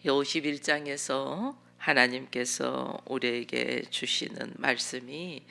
요 51장에서 하나님께서 우리에게 주시는 말씀이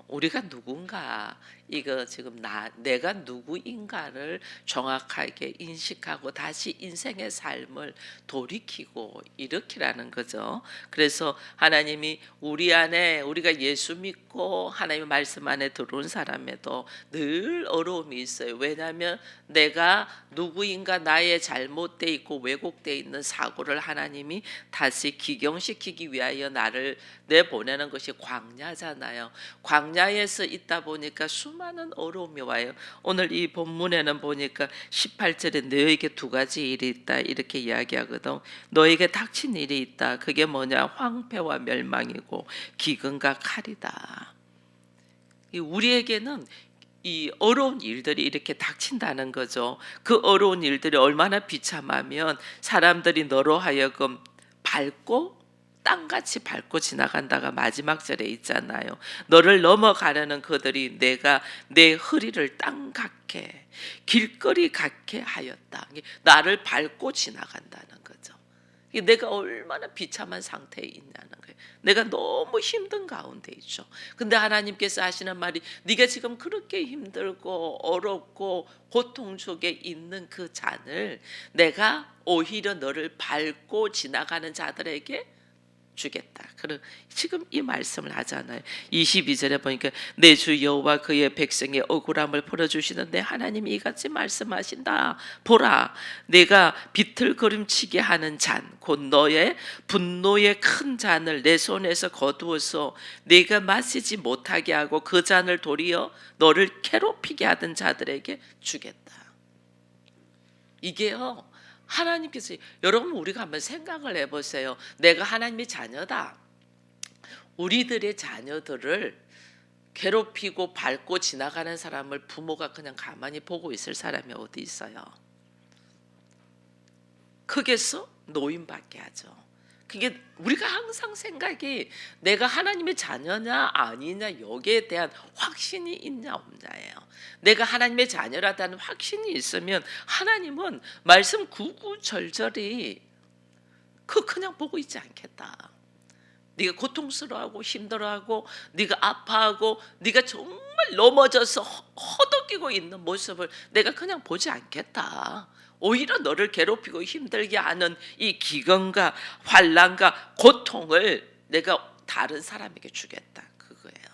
우리가 누군가, 이거 지금 내가 누구인가를 정확하게 인식하고 다시 인생의 삶을 돌이키고 일으키라는 거죠. 그래서 하나님이 우리 안에, 우리가 예수 믿고 하나님의 말씀 안에 들어온 사람에도 늘 어려움이 있어요. 왜냐하면 내가 누구인가, 나의 잘못돼 있고 왜곡돼 있는 사고를 하나님이 다시 기경시키기 위하여 나를 내보내는 것이 광야잖아요. 광야에서 있다 보니까 수많은 어려움이 와요. 오늘 이 본문에는 보니까 18절에 너에게 두 가지 일이 있다 이렇게 이야기하거든. 너에게 닥친 일이 있다. 그게 뭐냐? 황폐와 멸망이고 기근과 칼이다. 우리에게는 이 어려운 일들이 이렇게 닥친다는 거죠. 그 어려운 일들이 얼마나 비참하면 사람들이 너로 하여금 밟고 땅같이 밟고 지나간다가 마지막 절에 있잖아요. 너를 넘어가려는 그들이 내가 내 허리를 땅 같게 길거리 같게 하였다. 나를 밟고 지나간다는 거죠. 내가 얼마나 비참한 상태에 있냐는 거예요. 내가 너무 힘든 가운데 있죠. 근데 하나님께서 하시는 말이, 네가 지금 그렇게 힘들고 어렵고 고통 속에 있는 그 잔을 내가 오히려 너를 밟고 지나가는 자들에게 주겠다. 그럼 지금 이 말씀을 하잖아요. 22절에 보니까 내 주 여호와 그의 백성의 억울함을 풀어주시는 내 하나님이 이같이 말씀하신다. 보라, 내가 비틀거림치게 하는 잔, 곧 너의 분노의 큰 잔을 내 손에서 거두어서 네가 마시지 못하게 하고 그 잔을 도리어 너를 괴롭히게 하던 자들에게 주겠다. 이게요, 하나님께서, 여러분 우리가 한번 생각을 해보세요. 내가 하나님의 자녀다. 우리들의 자녀들을 괴롭히고 밟고 지나가는 사람을 부모가 그냥 가만히 보고 있을 사람이 어디 있어요? 크게서 노인밖에 하죠. 그게 우리가 항상 생각이 내가 하나님의 자녀냐 아니냐 여기에 대한 확신이 있냐 없냐예요. 내가 하나님의 자녀라다는 확신이 있으면 하나님은 말씀 구구절절히 그냥 보고 있지 않겠다. 네가 고통스러워하고 힘들어하고 네가 아파하고 네가 정말 넘어져서 허덕이고 있는 모습을 내가 그냥 보지 않겠다. 오히려 너를 괴롭히고 힘들게 하는 이 기근과 환난과 고통을 내가 다른 사람에게 주겠다. 그거예요.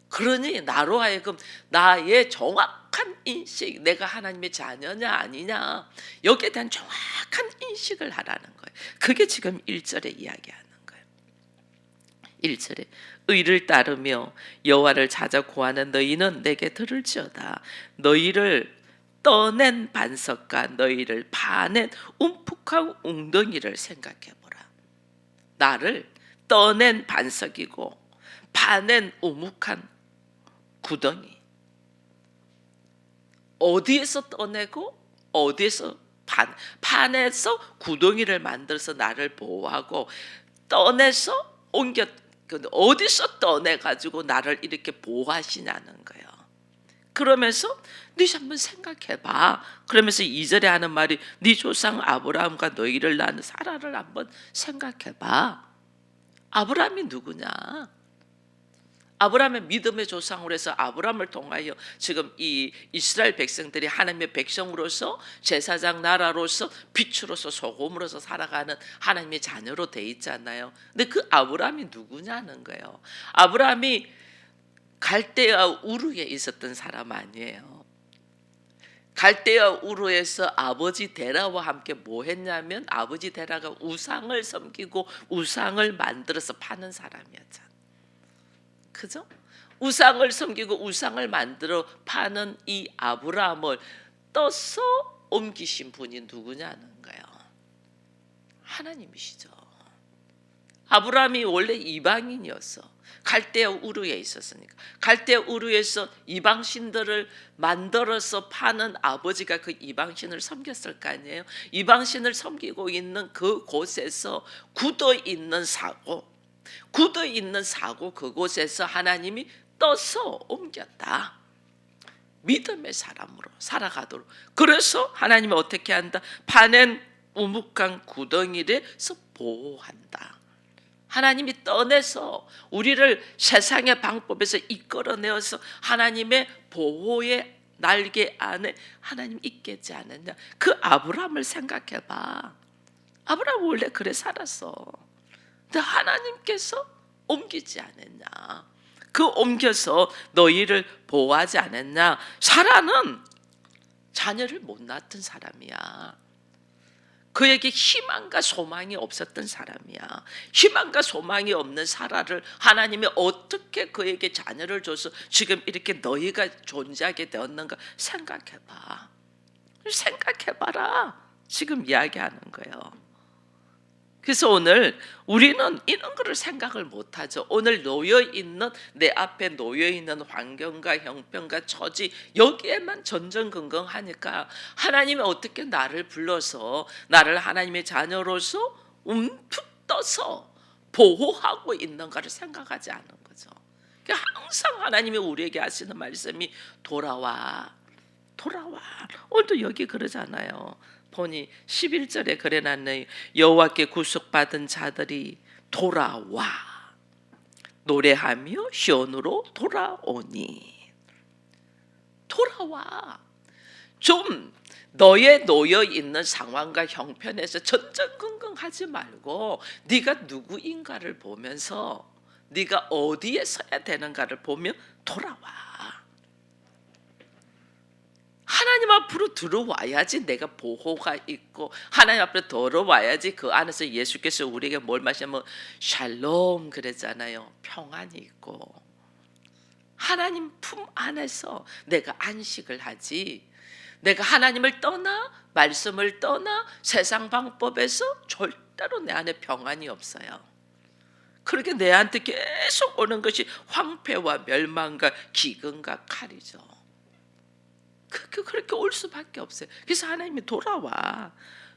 그러니 나로 하여금 나의 정확한 인식, 내가 하나님의 자녀냐 아니냐 여기에 대한 정확한 인식을 하라는 거예요. 그게 지금 1절에 이야기하는 거예요. 1절에 의를 따르며 여호와를 찾아 구하는 너희는 내게 들을지어다. 너희를 떠낸 반석과 너희를 파낸 움푹한 웅덩이를 생각해보라. 나를 떠낸 반석이고 파낸 우묵한 구덩이. 어디에서 떠내고 어디에서 파내서 구덩이를 만들어서 나를 보호하고 떠내서 옮겨, 어디서 떠내가지고 나를 이렇게 보호하시냐는 거예요. 그러면서 네 한번 생각해봐. 그러면서 2절에 하는 말이 네 조상 아브라함과 너희를 낳은 사라를 한번 생각해봐. 아브라함이 누구냐? 아브라함의 믿음의 조상으로 해서 아브라함을 통하여 지금 이 이스라엘 백성들이 하나님의 백성으로서 제사장 나라로서 빛으로서 소금으로서 살아가는 하나님의 자녀로 돼 있잖아요. 근데 그 아브라함이 누구냐는 거예요. 아브라함이 갈대아 우르에 있었던 사람 아니에요. 갈대아 우르에서 아버지 데라와 함께 뭐 했냐면 아버지 데라가 우상을 섬기고 우상을 만들어서 파는 사람이었잖아요. 그죠? 우상을 섬기고 우상을 만들어 파는 이 아브라함을 떠서 옮기신 분이 누구냐는 거예요. 하나님이시죠. 아브라함이 원래 이방인이었어. 갈대아 우르에 있었으니까. 갈대아 우르에서 이방신들을 만들어서 파는 아버지가 그 이방신을 섬겼을 거 아니에요. 이방신을 섬기고 있는 그 곳에서 굳어있는 사고 그곳에서 하나님이 떠서 옮겼다. 믿음의 사람으로 살아가도록. 그래서 하나님이 어떻게 한다? 파낸 우묵한 구덩이에서 보호한다. 하나님이 떠내서 우리를 세상의 방법에서 이끌어내어서 하나님의 보호의 날개 안에 하나님 있겠지 않느냐. 그 아브라함을 생각해봐. 아브라함 원래 그래 살았어. 근데 하나님께서 옮기지 않았냐. 그 옮겨서 너희를 보호하지 않았냐. 사라는 자녀를 못 낳았던 사람이야. 그에게 희망과 소망이 없었던 사람이야. 희망과 소망이 없는 사라를 하나님이 어떻게 그에게 자녀를 줘서 지금 이렇게 너희가 존재하게 되었는가 생각해봐. 생각해봐라. 지금 이야기하는 거예요. 그래서 오늘 우리는 이런 거를 생각을 못하죠. 오늘 놓여있는 내 앞에 놓여있는 환경과 형편과 처지 여기에만 전전긍긍하니까 하나님이 어떻게 나를 불러서 나를 하나님의 자녀로서 움푹 떠서 보호하고 있는가를 생각하지 않은 거죠. 항상 하나님이 우리에게 하시는 말씀이 돌아와 돌아와. 오늘도 여기 그러잖아요. 보니 11절에 그래놨네요. 여호와께 구속받은 자들이 돌아와 노래하며 시온으로 돌아오니. 돌아와. 좀 너의 놓여있는 상황과 형편에서 전전긍긍하지 말고 네가 누구인가를 보면서 네가 어디에 서야 되는가를 보며 돌아와. 하나님 앞으로 들어와야지 내가 보호가 있고 하나님 앞으로 들어와야지 그 안에서 예수께서 우리에게 뭘 말씀하면 샬롬 그랬잖아요. 평안이 있고 하나님 품 안에서 내가 안식을 하지. 내가 하나님을 떠나 말씀을 떠나 세상 방법에서 절대로 내 안에 평안이 없어요. 그렇게 내한테 계속 오는 것이 황폐와 멸망과 기근과 칼이죠. 그렇게 올 수밖에 없어요. 그래서 하나님이 돌아와.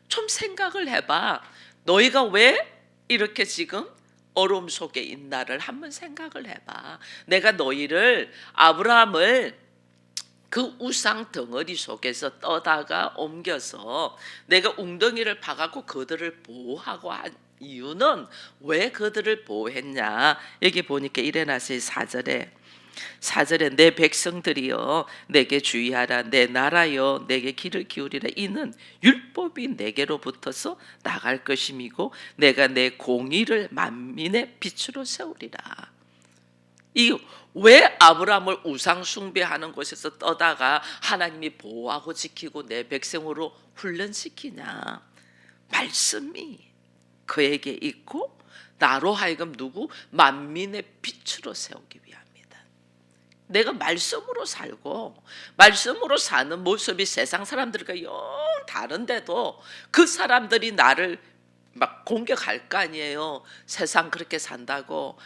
좀 생각을 해봐. 너희가 왜 이렇게 지금 어려움 속에 있나를 한번 생각을 해봐. 내가 너희를 아브라함을 그 우상 덩어리 속에서 떠다가 옮겨서 내가 웅덩이를 파갖고 그들을 보호하고 한 이유는 왜 그들을 보호했냐. 여기 보니까 이래놨어요. 4절에 내 백성들이여 내게 주의하라. 내 나라여 내게 귀를 기울이라. 이는 율법이 내게로 붙어서 나갈 것임이고 내가 내 공의를 만민의 빛으로 세우리라. 이 왜 아브라함을 우상 숭배하는 곳에서 떠다가 하나님이 보호하고 지키고 내 백성으로 훈련시키냐. 말씀이 그에게 있고 나로 하여금 누구? 만민의 빛으로 세우기 위함이다. 내가 말씀으로 살고 말씀으로 사는 모습이 세상 사람들과 영 다른데도 그 사람들이 나를 막 공격할 거 아니에요. 세상 그렇게 산다고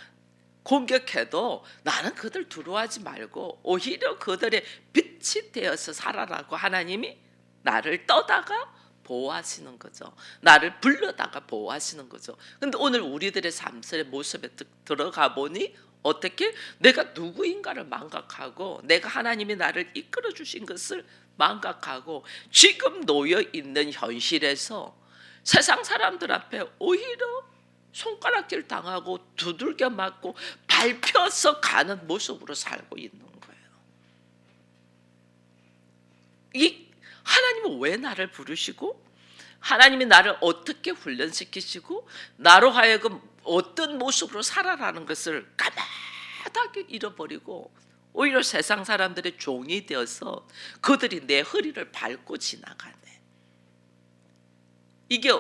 공격해도 나는 그들 두려워하지 말고 오히려 그들의 빛이 되어서 살아라고 하나님이 나를 떠다가 보호하시는 거죠. 나를 불러다가 보호하시는 거죠. 근데 오늘 우리들의 삶의 모습에 들어가 보니 어떻게 내가 누구인가를 망각하고 내가 하나님이 나를 이끌어 주신 것을 망각하고 지금 놓여 있는 현실에서 세상 사람들 앞에 오히려 손가락질 당하고 두들겨 맞고 밟혀서 가는 모습으로 살고 있는 거예요. 이 하나님은 왜 나를 부르시고 하나님이 나를 어떻게 훈련시키시고 나로 하여금 어떤 모습으로 살아라는 것을 까마하게 잃어버리고 오히려 세상 사람들의 종이 되어서 그들이 내 허리를 밟고 지나가네. 이게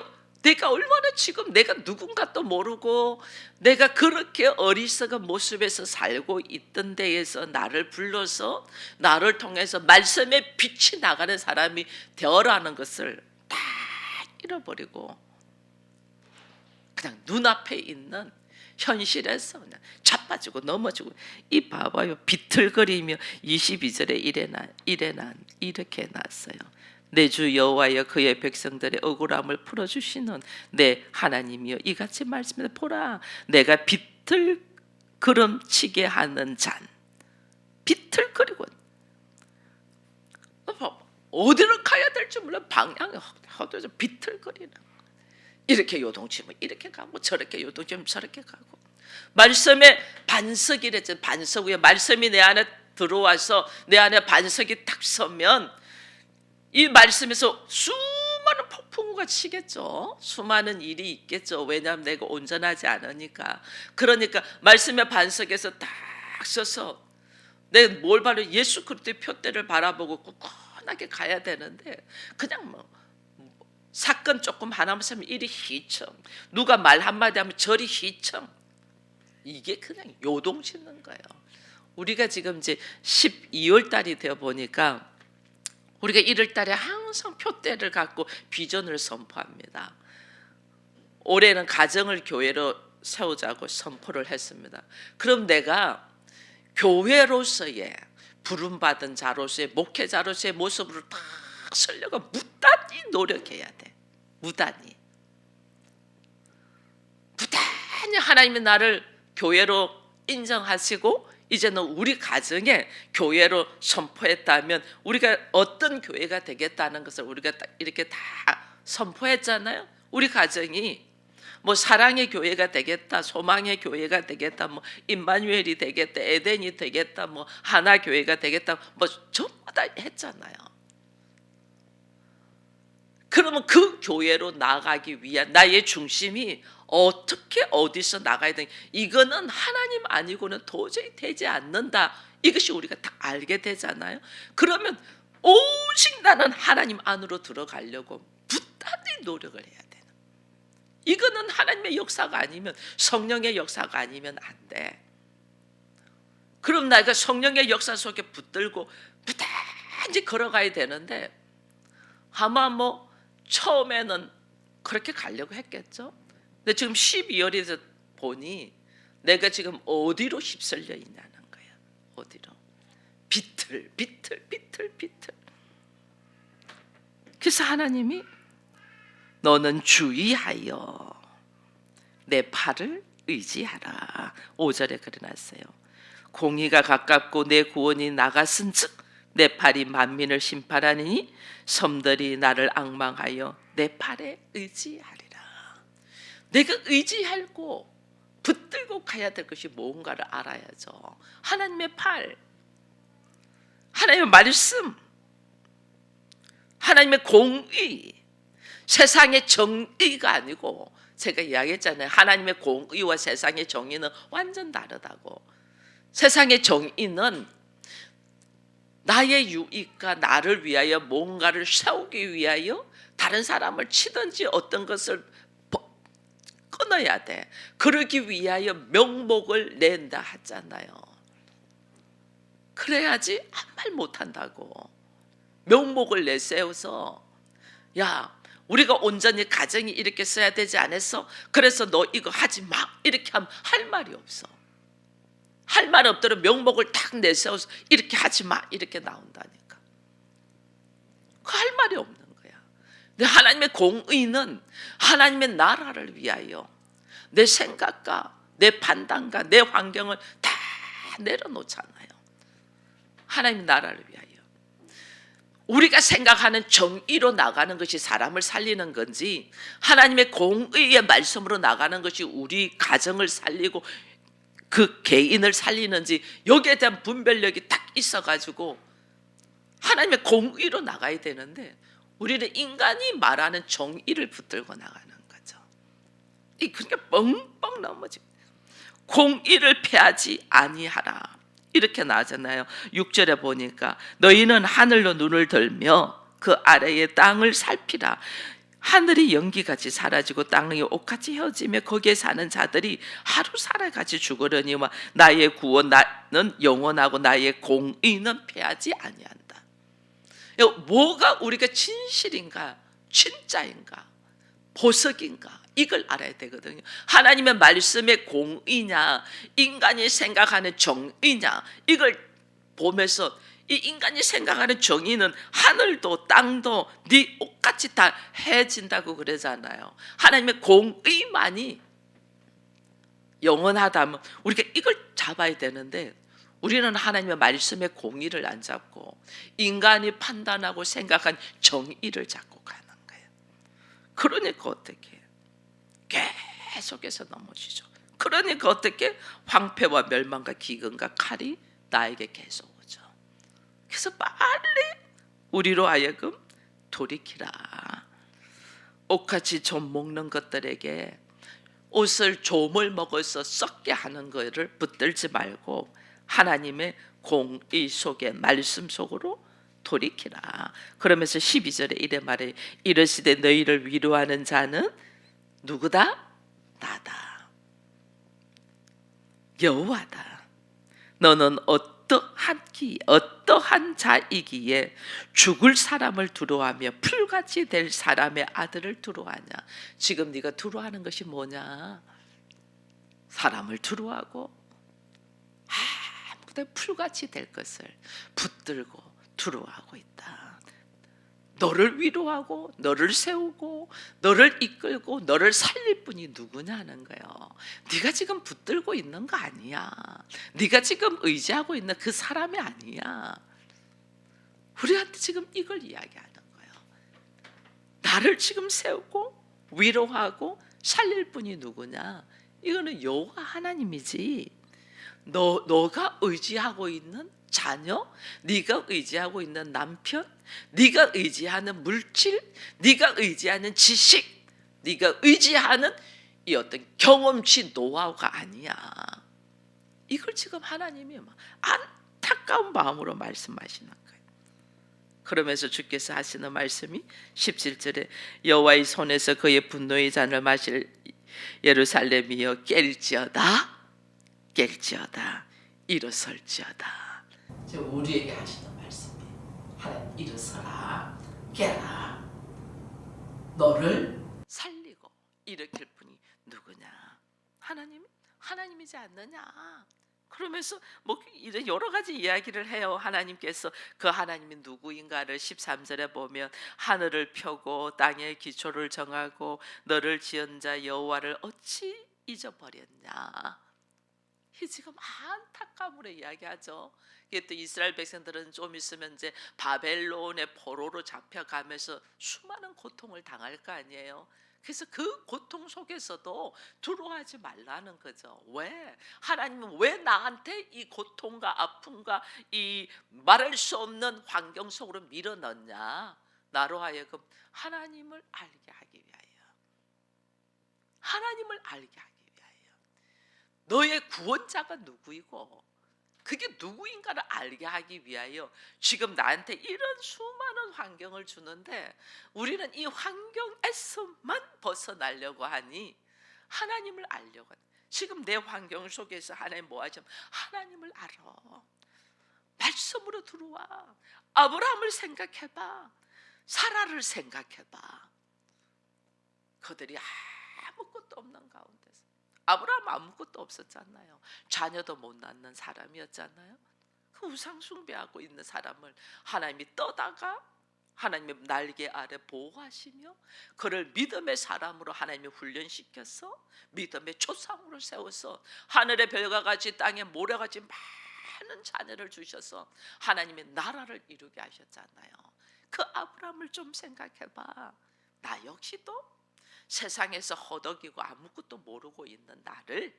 내가 얼마나 지금 내가 누군가도 모르고 내가 그렇게 어리석은 모습에서 살고 있던 데에서 나를 불러서 나를 통해서 말씀의 빛이 나가는 사람이 되어라는 것을 다 잃어버리고 그냥 눈앞에 있는 현실에서 그냥 자빠지고 넘어지고. 이 봐봐요. 비틀거리며 22절에 이렇게 났어요. 내 주 여호와여 그의 백성들의 억울함을 풀어주시는 내 하나님이여 이같이 말씀해 보라. 내가 비틀거림치게 하는 잔. 비틀거리고 어디로 가야 될지 몰라 방향이 허도해서 비틀거리는, 이렇게 요동치면 이렇게 가고 저렇게 요동치면 저렇게 가고. 말씀의 반석이랬죠. 반석 위에 말씀이 내 안에 들어와서 내 안에 반석이 탁 서면 이 말씀에서 수많은 폭풍우가 치겠죠. 수많은 일이 있겠죠. 왜냐하면 내가 온전하지 않으니까. 그러니까 말씀의 반석에서 딱 서서 내가 뭘 바로 예수 그리스도의 표대를 바라보고 굳건하게 가야 되는데, 그냥 뭐 사건 조금 하나만 하면 이리 휘청, 누가 말 한마디 하면 저리 휘청, 이게 그냥 요동치는 거예요. 우리가 지금 이제 12월 달이 되어 보니까 우리가 1월 달에 항상 표대를 갖고 비전을 선포합니다. 올해는 가정을 교회로 세우자고 선포를 했습니다. 그럼 내가 교회로서의 부름받은 자로서의 목회자로서의 모습으로 딱 서려고 무단히 노력해야 돼. 무단히 하나님이 나를 교회로 인정하시고 이제는 우리 가정에 교회로 선포했다면 우리가 어떤 교회가 되겠다는 것을 우리가 이렇게 다 선포했잖아요. 우리 가정이 뭐 사랑의 교회가 되겠다, 소망의 교회가 되겠다, 뭐 임마누엘이 되겠다, 에덴이 되겠다, 뭐 하나 교회가 되겠다, 뭐 전부 다 했잖아요. 그러면 그 교회로 나가기 위한 나의 중심이 어떻게 어디서 나가야 되는, 이거는 하나님 아니고는 도저히 되지 않는다. 이것이 우리가 다 알게 되잖아요. 그러면 오직 나는 하나님 안으로 들어가려고 부단히 노력을 해야 되는, 이거는 하나님의 역사가 아니면, 성령의 역사가 아니면 안 돼. 그럼 내가 성령의 역사 속에 붙들고 부단히 걸어가야 되는데, 아마 뭐 처음에는 그렇게 가려고 했겠죠. 근데 지금 12월에서 보니 내가 지금 어디로 휩쓸려 있냐는 거야. 어디로? 비틀. 그래서 하나님이 너는 주의하여 내 팔을 의지하라. 5절에 그려놨어요. 공의가 가깝고 내 구원이 나갔은즉 내 팔이 만민을 심판하니 섬들이 나를 앙망하여 내 팔에 의지하리라. 내가 의지하고 붙들고 가야 될 것이 뭔가를 알아야죠. 하나님의 팔, 하나님의 말씀, 하나님의 공의, 세상의 정의가 아니고, 제가 이야기했잖아요. 하나님의 공의와 세상의 정의는 완전 다르다고. 세상의 정의는 나의 유익과 나를 위하여 뭔가를 세우기 위하여 다른 사람을 치든지 어떤 것을 끊어야 돼. 그러기 위하여 명목을 낸다 하잖아요. 그래야지 아무 말 못한다고. 명목을 내세워서, 야, 우리가 온전히 가정이 이렇게 써야 되지 않았어? 그래서 너 이거 하지 마, 이렇게 하면 할 말이 없어. 할 말 없도록 명목을 딱 내세워서 이렇게 하지 마, 이렇게 나온다니까. 그 할 말이 없는 거야. 근데 하나님의 공의는 하나님의 나라를 위하여 내 생각과 내 판단과 내 환경을 다 내려놓잖아요. 하나님의 나라를 위하여. 우리가 생각하는 정의로 나가는 것이 사람을 살리는 건지, 하나님의 공의의 말씀으로 나가는 것이 우리 가정을 살리고 그 개인을 살리는지, 여기에 대한 분별력이 딱 있어가지고 하나님의 공의로 나가야 되는데, 우리는 인간이 말하는 정의를 붙들고 나가는 거죠. 그러니까 뻥뻥 넘어집니다. 공의를 패하지 아니하라, 이렇게 나오잖아요. 6절에 보니까 너희는 하늘로 눈을 들며 그 아래의 땅을 살피라. 하늘이 연기같이 사라지고 땅이 옷같이 헤어지며 거기에 사는 자들이 하루 살아같이 죽으려니와 나의 구원 나는 영원하고 나의 공의는 패하지 아니한다. 뭐가 우리가 진실인가, 진짜인가, 보석인가, 이걸 알아야 되거든요. 하나님의 말씀의 공의냐, 인간이 생각하는 정의냐, 이걸 보면서, 이 인간이 생각하는 정의는 하늘도 땅도 네 옷같이 다 해진다고 그러잖아요. 하나님의 공의만이 영원하다면 우리가 이걸 잡아야 되는데, 우리는 하나님의 말씀의 공의를 안 잡고 인간이 판단하고 생각한 정의를 잡고 가는 거예요. 그러니까 어떻게 계속해서 넘어지죠. 그러니까 어떻게 황폐와 멸망과 기근과 칼이 나에게 계속 오죠. 그래서 빨리 우리로 하여금 돌이키라. 옷같이 좀 먹는 것들에게 옷을 좀을 먹어서 썩게 하는 것을 붙들지 말고 하나님의 공의 속에 말씀 속으로 돌이키라. 그러면서 12절에 이래 말해 이르시되 너희를 위로하는 자는 누구다? 나다. 여호와다. 너는 어떠한 자이기에 죽을 사람을 두려워하며 풀같이 될 사람의 아들을 두려워하냐. 지금 네가 두려워하는 것이 뭐냐? 사람을 두려워하고 아무것도 풀같이 될 것을 붙들고 두려워하고 있다. 너를 위로하고 너를 세우고 너를 이끌고 너를 살릴 분이 누구냐는 거예요. 네가 지금 붙들고 있는 거 아니야. 네가 지금 의지하고 있는 그 사람이 아니야. 우리한테 지금 이걸 이야기하는 거예요. 나를 지금 세우고 위로하고 살릴 분이 누구냐? 이거는 여호와 하나님이지. 너가 의지하고 있는 자녀, 네가 의지하고 있는 남편, 네가 의지하는 물질, 네가 의지하는 지식, 네가 의지하는 이 어떤 경험치 노하우가 아니야. 이걸 지금 하나님이 안타까운 마음으로 말씀하시는 거예요. 그러면서 주께서 하시는 말씀이 17절에 여호와의 손에서 그의 분노의 잔을 마실 예루살렘이여 깰지어다 일어설지어다. 지금 우리에게 하시는 말씀이 하나님 일어서라 깨라. 너를 살리고 일으킬 분이 누구냐? 하나님이지 않느냐? 그러면서 뭐 이런 여러 가지 이야기를 해요. 하나님께서 그 하나님이 누구인가를 13절에 보면 하늘을 펴고 땅의 기초를 정하고 너를 지은 자 여호와를 어찌 잊어버렸냐? 이 지금 안타까움으로 이야기하죠. 이게 또 이스라엘 백성들은 좀 있으면 이제 바벨론의 포로로 잡혀가면서 수많은 고통을 당할 거 아니에요. 그래서 그 고통 속에서도 두려워하지 말라는 거죠. 왜? 하나님은 왜 나한테 이 고통과 아픔과 이 말할 수 없는 환경 속으로 밀어넣냐? 나로 하여금 하나님을 알게 하기 위하여. 하나님을 알게 하기 위하여. 너의 구원자가 누구이고 그게 누구인가를 알게 하기 위하여 지금 나한테 이런 수많은 환경을 주는데 우리는 이 환경에서만 벗어나려고 하니 하나님을 알려고 하니 지금 내 환경 속에서 하나님 뭐 하시면 하나님을 알아. 말씀으로 들어와. 아브라함을 생각해봐. 사라를 생각해봐. 그들이 아무것도 없는 가운데서 아브라함 아무것도 없었잖아요. 자녀도 못 낳는 사람이었잖아요. 그 우상 숭배하고 있는 사람을 하나님이 떠다가 하나님의 날개 아래 보호하시며 그를 믿음의 사람으로 하나님이 훈련시켜서 믿음의 초상으로 세워서 하늘의 별과 같이 땅의 모래같이 많은 자녀를 주셔서 하나님의 나라를 이루게 하셨잖아요. 그 아브라함을 좀 생각해봐. 나 역시도 세상에서 허덕이고 아무것도 모르고 있는 나를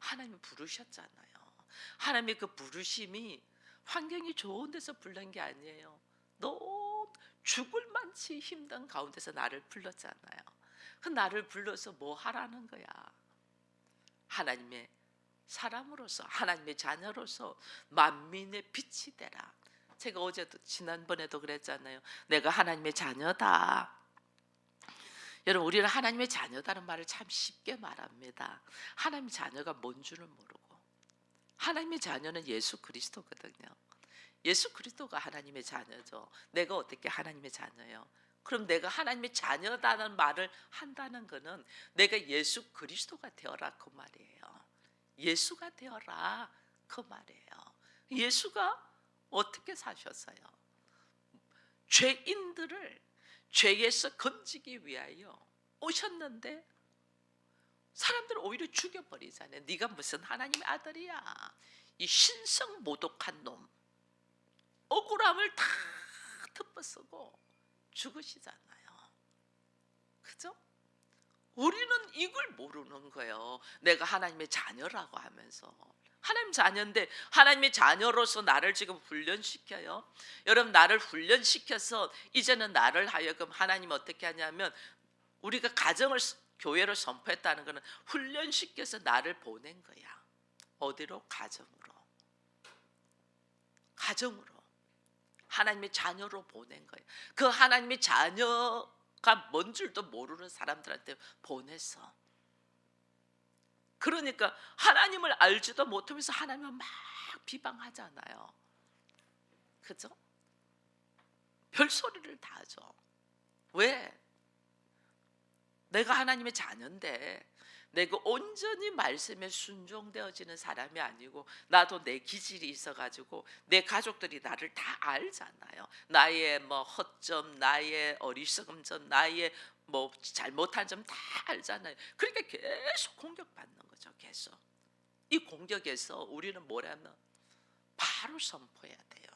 하나님이 부르셨잖아요. 하나님의 그 부르심이 환경이 좋은 데서 부른 게 아니에요. 너무 죽을 만치 힘든 가운데서 나를 불렀잖아요. 그 나를 불러서 뭐 하라는 거야? 하나님의 사람으로서 하나님의 자녀로서 만민의 빛이 되라. 제가 어제도 지난번에도 그랬잖아요. 내가 하나님의 자녀다. 여러분 우리는 하나님의 자녀다는 말을 참 쉽게 말합니다. 하나님의 자녀가 뭔 줄은 모르고 하나님의 자녀는 예수 그리스도거든요. 예수 그리스도가 하나님의 자녀죠. 내가 어떻게 하나님의 자녀예요? 그럼 내가 하나님의 자녀다는 말을 한다는 것은 내가 예수 그리스도가 되어라 그 말이에요. 예수가 되어라 그 말이에요. 예수가 어떻게 사셨어요? 죄인들을 죄에서 건지기 위하여 오셨는데 사람들은 오히려 죽여버리잖아요. 네가 무슨 하나님의 아들이야, 이 신성 모독한 놈. 억울함을 다 덮어쓰고 죽으시잖아요. 그죠? 우리는 이걸 모르는 거예요. 내가 하나님의 자녀라고 하면서. 하나님 자녀인데 하나님의 자녀로서 나를 지금 훈련시켜요. 여러분, 나를 훈련시켜서 이제는 나를 하여금 하나님 어떻게 하냐면, 우리가 가정을 교회를 선포했다는 것은 훈련시켜서 나를 보낸 거야. 어디로? 가정으로. 가정으로 하나님의 자녀로 보낸 거예요. 그 하나님의 자녀가 뭔 줄도 모르는 사람들한테 보내서. 그러니까 하나님을 알지도 못하면서 하나님을 막 비방하잖아요. 그죠? 별소리를 다 하죠. 왜? 내가 하나님의 자녀인데 내가 온전히 말씀에 순종되어지는 사람이 아니고, 나도 내 기질이 있어가지고 내 가족들이 나를 다 알잖아요. 나의 뭐 허점, 나의 어리석음 점, 나의 뭐 잘못한 점 다 알잖아요. 그러니까 계속 공격받는 거죠. 계속. 이 공격에서 우리는 뭐라면 바로 선포해야 돼요.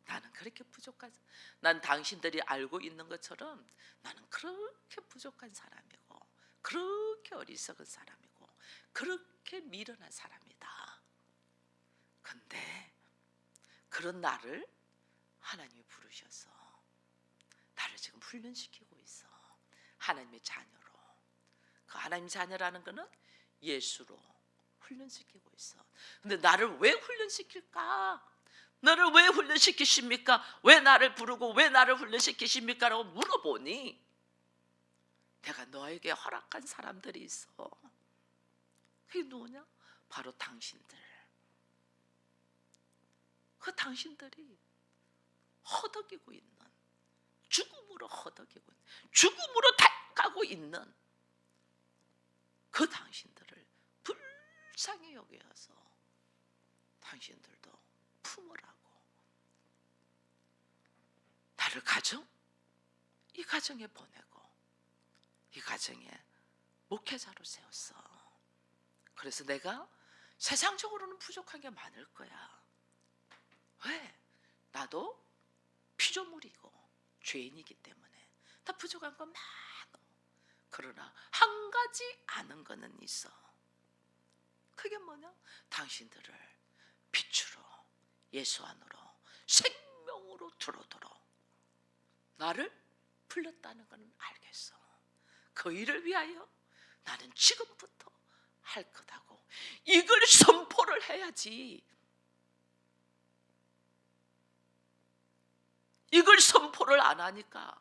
나는 그렇게 부족한, 난 당신들이 알고 있는 것처럼 나는 그렇게 부족한 사람이고, 그렇게 어리석은 사람이고, 그렇게 미련한 사람이다. 근데 그런 나를 하나님이 부르셔서 나를 지금 훈련시키고 있어. 하나님의 자녀로. 그 하나님 자녀라는 것은 예수로 훈련시키고 있어. 근데 나를 왜 훈련시킬까? 너를 왜 훈련시키십니까? 왜 나를 부르고 왜 나를 훈련시키십니까? 라고 물어보니, 내가 너에게 허락한 사람들이 있어. 그게 누구냐? 바로 당신들. 그 당신들이 허덕이고 있는, 죽음으로 허덕이고 있는, 죽음으로 닦아고 있는 그 당신들을 불쌍히 여겨서 당신들도 품으라고. 나를 가정? 이 가정에 보내고 이 가정에 목회자로 세웠어. 그래서 내가 세상적으로는 부족한 게 많을 거야. 왜? 나도 피조물이고 죄인이기 때문에 다 부족한 건 많어. 그러나 한 가지 아는 거는 있어. 그게 뭐냐? 당신들을 빛으로, 예수 안으로, 생명으로 들어도록 나를 불렀다는 건 알겠어. 그 일을 위하여 나는 지금부터 할 거다고, 이걸 선포를 해야지. 이걸 선포를 안 하니까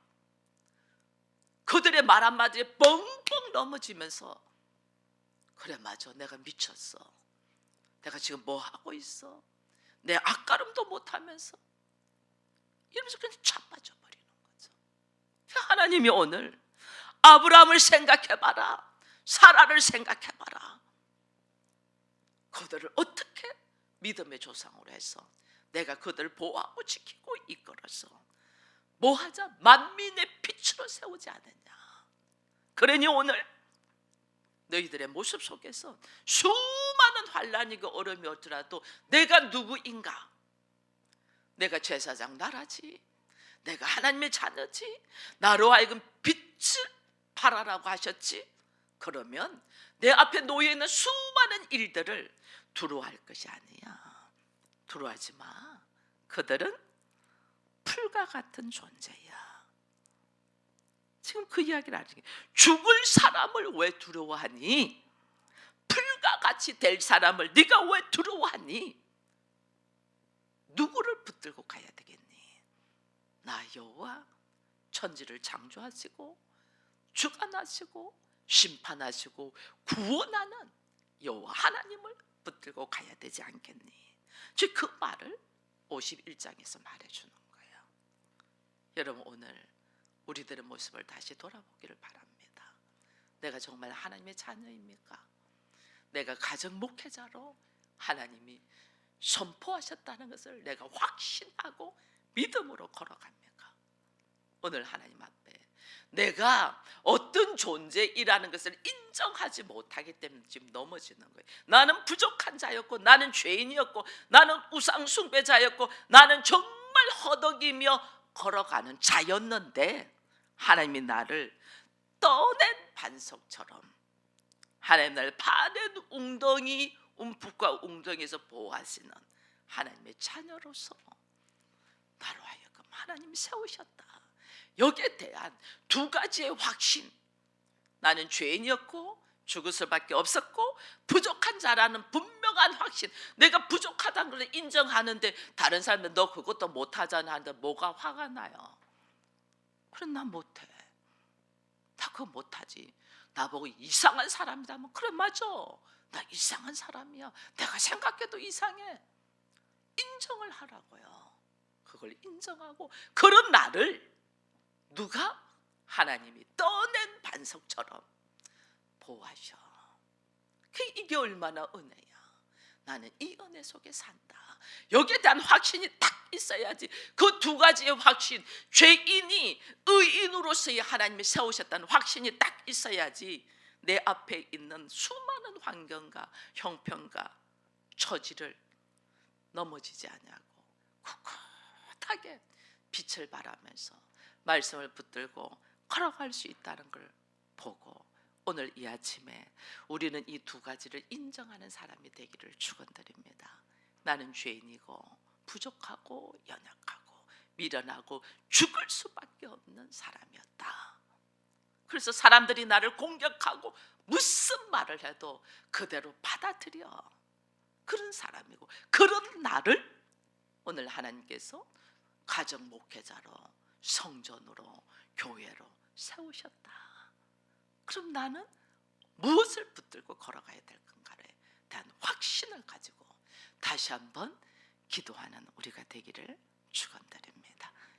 그들의 말 한마디에 뻥뻥 넘어지면서, 그래 맞아, 내가 미쳤어, 내가 지금 뭐 하고 있어, 내 앞가름도 못하면서 이러면서 그냥 자빠져 버리는 거죠. 하나님이 오늘 아브라함을 생각해봐라, 사라를 생각해봐라. 그들을 어떻게 믿음의 조상으로 해서 내가 그들을 보호하고 지키고 이끌어서 뭐하자? 만민의 빛으로 세우지 않았냐. 그러니 오늘 너희들의 모습 속에서 수많은 환난이고 어려움이 오더라도 내가 누구인가? 내가 제사장 나라지, 내가 하나님의 자녀지, 나로 하여금 빛을 발하라고 하셨지. 그러면 내 앞에 놓여있는 수많은 일들을 두려워할 것이 아니야. 두려워하지 마. 그들은 풀과 같은 존재야. 지금 그 이야기를 하는 게, 죽을 사람을 왜 두려워하니? 풀과 같이 될 사람을 네가 왜 두려워하니? 누구를 붙들고 가야 되겠니? 나 여호와 천지를 창조하시고 주관하시고 심판하시고 구원하는 여호와 하나님을 붙들고 가야 되지 않겠니? 즉 그 말을 51장에서 말해주는 거예요. 여러분, 오늘 우리들의 모습을 다시 돌아보기를 바랍니다. 내가 정말 하나님의 자녀입니까? 내가 가정 목회자로 하나님이 선포하셨다는 것을 내가 확신하고 믿음으로 걸어갑니까? 오늘 하나님 앞에 내가 어떤 존재이라는 것을 인정하지 못하기 때문에 지금 넘어지는 거예요. 나는 부족한 자였고, 나는 죄인이었고, 나는 우상 숭배자였고, 나는 정말 허덕이며 걸어가는 자였는데 하나님이 나를 떠낸 반석처럼, 하나님 나를 파낸 웅덩이, 움푹과 웅덩이에서 보호하시는 하나님의 자녀로서 나로 하여금 하나님이 세우셨다. 여기에 대한 두 가지의 확신, 나는 죄인이었고 죽을 수밖에 없었고 부족한 자라는 분명한 확신, 내가 부족하다는 걸 인정하는데 다른 사람들 너 그것도 못하잖아 하는데 뭐가 화가 나요? 그럼 난 못해, 나 그거 못하지, 나보고 이상한 사람이다 하면 그래 맞아, 나 이상한 사람이야, 내가 생각해도 이상해. 인정을 하라고요. 그걸 인정하고 그런 나를 누가? 하나님이 떠낸 반석처럼 보호하셔. 이게 얼마나 은혜야. 나는 이 은혜 속에 산다. 여기에 대한 확신이 딱 있어야지. 그 두 가지의 확신, 죄인이 의인으로서의 하나님이 세우셨다는 확신이 딱 있어야지 내 앞에 있는 수많은 환경과 형편과 처지를 넘어지지 않냐고 꿋꿋하게 빛을 발하면서 말씀을 붙들고 걸어갈 수 있다는 걸 보고 오늘 이 아침에 우리는 이 두 가지를 인정하는 사람이 되기를 축원드립니다. 나는 죄인이고 부족하고 연약하고 미련하고 죽을 수밖에 없는 사람이었다. 그래서 사람들이 나를 공격하고 무슨 말을 해도 그대로 받아들여. 그런 사람이고 그런 나를 오늘 하나님께서 가정 목회자로, 성전으로, 교회로 세우셨다. 그럼 나는 무엇을 붙들고 걸어가야 될 건가에 대한 확신을 가지고 다시 한번 기도하는 우리가 되기를 축원드립니다.